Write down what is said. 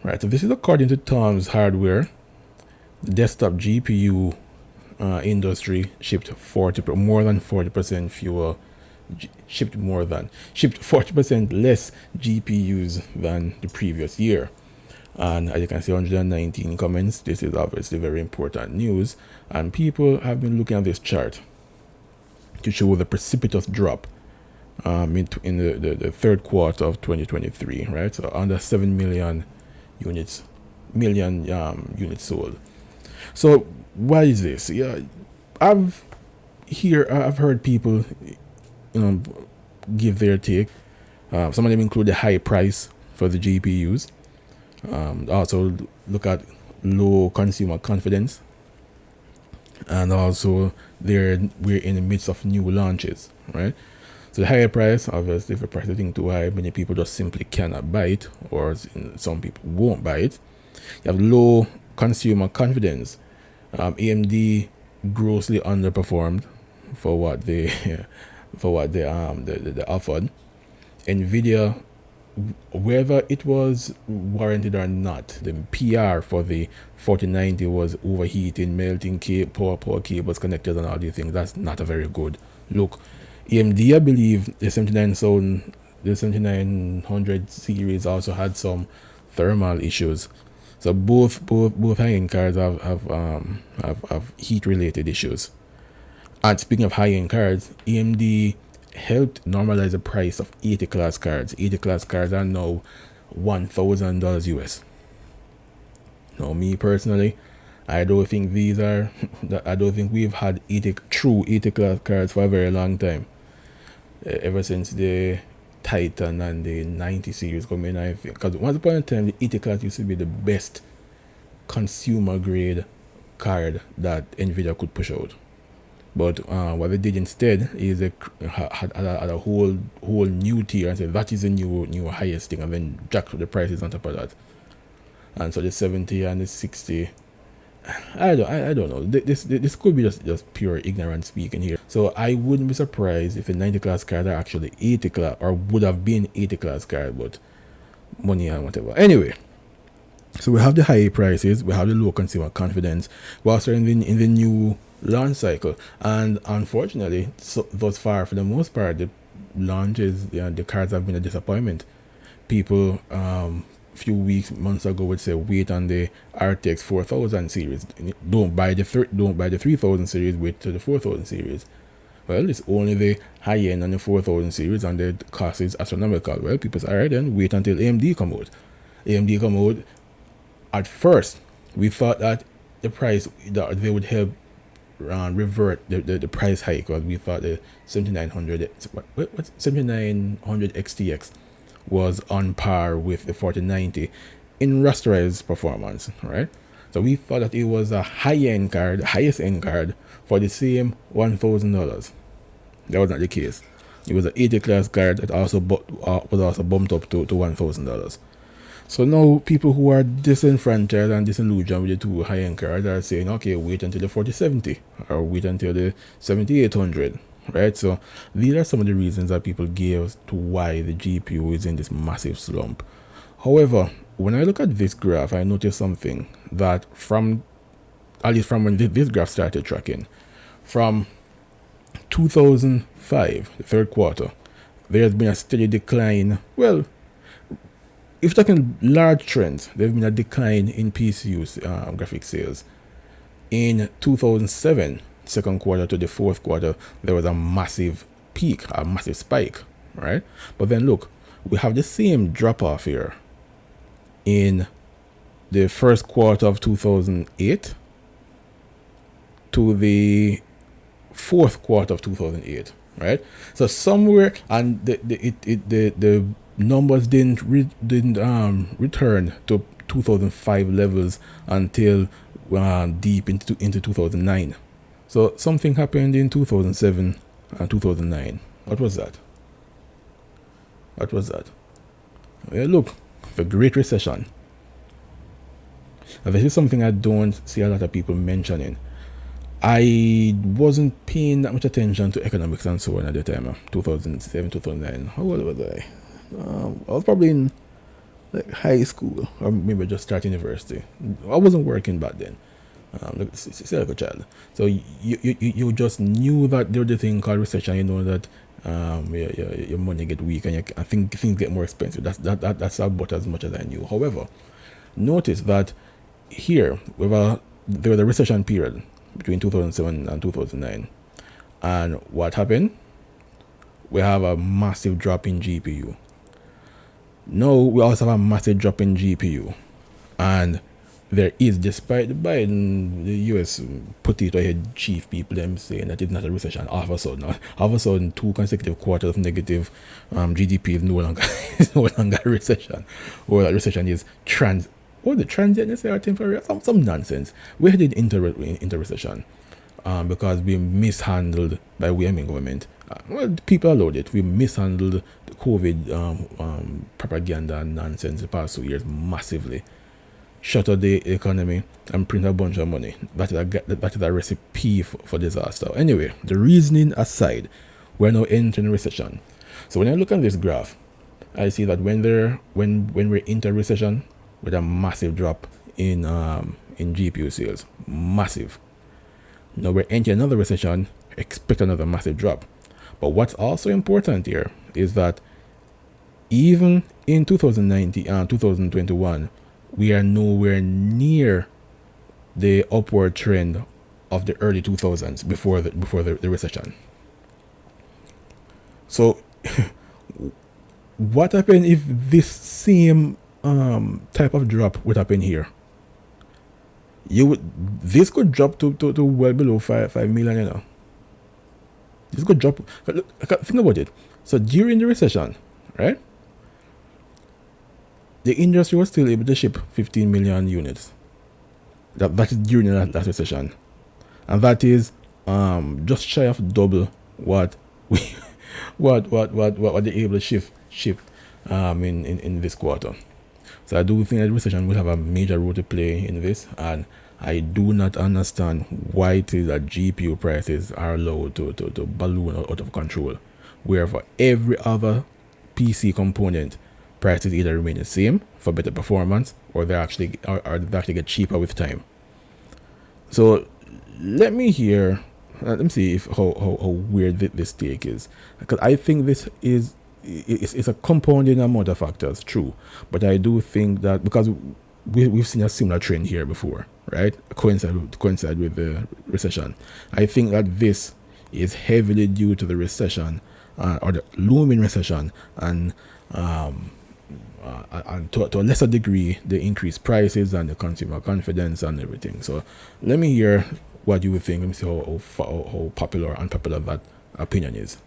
Right, so this is according to Tom's Hardware. The desktop GPU industry shipped more than 40% fewer, shipped 40% less GPUs than the previous year. And as you can see, 119 comments. This is obviously very important news, and people have been looking at this chart to show the precipitous drop in the third quarter of 2023, right? So under 7 million units sold. So why is this? Yeah, I've heard people, give their take. Some of them include the high price for the GPUs. Also look at low consumer confidence, and also we're in the midst of new launches, right? So the higher price, obviously, if the price is too high, many people just simply cannot buy it, or some people won't buy it. You have low consumer confidence. AMD grossly underperformed for what they offered. Nvidia, whether it was warranted or not, the PR for the 4090 was overheating, melting power cables connected and all these things. That's not a very good look. AMD, I believe the 7900 series also had some thermal issues. So both high-end cards have heat-related issues. And speaking of high-end cards, AMD helped normalize the price of 80 class cards. 80 class cards are now $1,000 US. Now, me personally, I don't think we've had true 80 class cards for a very long time. Ever since the Titan and the 90 series coming, I think, because once upon a time the 80 class used to be the best consumer grade card that Nvidia could push out. But what they did instead is they had a whole new tier and said that is the new highest thing, and then jack the prices on top of that. And so the 70 and the 60, I don't know. This could be just pure ignorance speaking here. So I wouldn't be surprised if the 90 class cards are actually 80 class, or would have been 80 class card, but money and whatever. Anyway, so we have the high prices, we have the low consumer confidence. We're also in the new launch cycle, and unfortunately, thus far, for the most part, the launches, the cards have been a disappointment. People few months ago would say wait on the RTX 4000 series, don't buy the 3000 series, wait to the 4000 series. Well, it's only the high end on the 4000 series, and the cost is astronomical. Well, people say, all right, then wait until AMD come out. At first we thought that the price, that they would help revert the price hike, because we thought the 7900 XTX was on par with the 4090 in rasterized performance, right? So we thought that it was a high-end card, highest end card for the same $1,000. That was not the case. It was an 80 class card that also was also bumped up to $1,000. So now people who are disenfranchised and disillusioned with the two high-end cards are saying, okay, wait until the 4070 or wait until the 7800. Right, so these are some of the reasons that people gave to why the GPU is in this massive slump. However, when I look at this graph, I notice something that at least from when this graph started tracking, from 2005, the third quarter, there has been a steady decline. Well, if you're talking large trends, there's been a decline in PCU graphic sales. In 2007, second quarter to the fourth quarter, there was a massive peak, a massive spike, right? But then look, we have the same drop off here in the first quarter of 2008 to the fourth quarter of 2008, right? So somewhere, and the numbers didn't return to 2005 levels until deep into 2009. So something happened in 2007 and 2009. What was that? Well, look, the Great Recession. Now, this is something I don't see a lot of people mentioning. I wasn't paying that much attention to economics and so on at the time, 2007, 2009. How old was I? I was probably in like high school or maybe just start university. I wasn't working back then. Look, still like a child. So you just knew that there was a thing called recession. You know that your money get weak and I think things get more expensive. That's about as much as I knew. However, notice that here there was a recession period between 2007 and 2009, and what happened? We have a massive drop in GPU. Now we also have a massive drop in GPU, and there is, despite the Biden, the US potato head chief people them saying that it's not a recession. All of a sudden, 2 consecutive quarters of negative GDP is no longer is no longer a recession, or that recession is transient, let's say, or temporary, some nonsense. We're headed into recession because we mishandled by we, I mean government. Well, people allowed it. We mishandled the COVID propaganda and nonsense the past 2 years massively. Shutter the economy and print a bunch of money. That is a recipe for disaster. Anyway, the reasoning aside, we're now entering recession. So when I look at this graph, I see that when we're into recession with a massive drop in GPU sales, massive. Now we're entering another recession, expect another massive drop. But what's also important here is that even in 2019 and 2021, we are nowhere near the upward trend of the early 2000s before the recession. So what happened if this same type of drop would happen here? This could drop to well below 5 million, you know. This could drop. Look, think about it. So during the recession, right, the industry was still able to ship 15 million units. That is during that recession, and that is just shy of double what we what they're able to ship in this quarter. So I do think that recession will have a major role to play in this, and I do not understand why it is that GPU prices are allowed to balloon out of control, where for every other PC component, prices either remain the same for better performance, or they actually get cheaper with time. So let me see if how weird this take is, because I think this is it's a compounding amount of factors, true, but I do think that because we've seen a similar trend here before, right? Coincide with the recession. I think that this is heavily due to the recession or the looming recession, and to a lesser degree the increased prices and the consumer confidence and everything. So let me hear what you would think. Let me see how popular or unpopular that opinion is.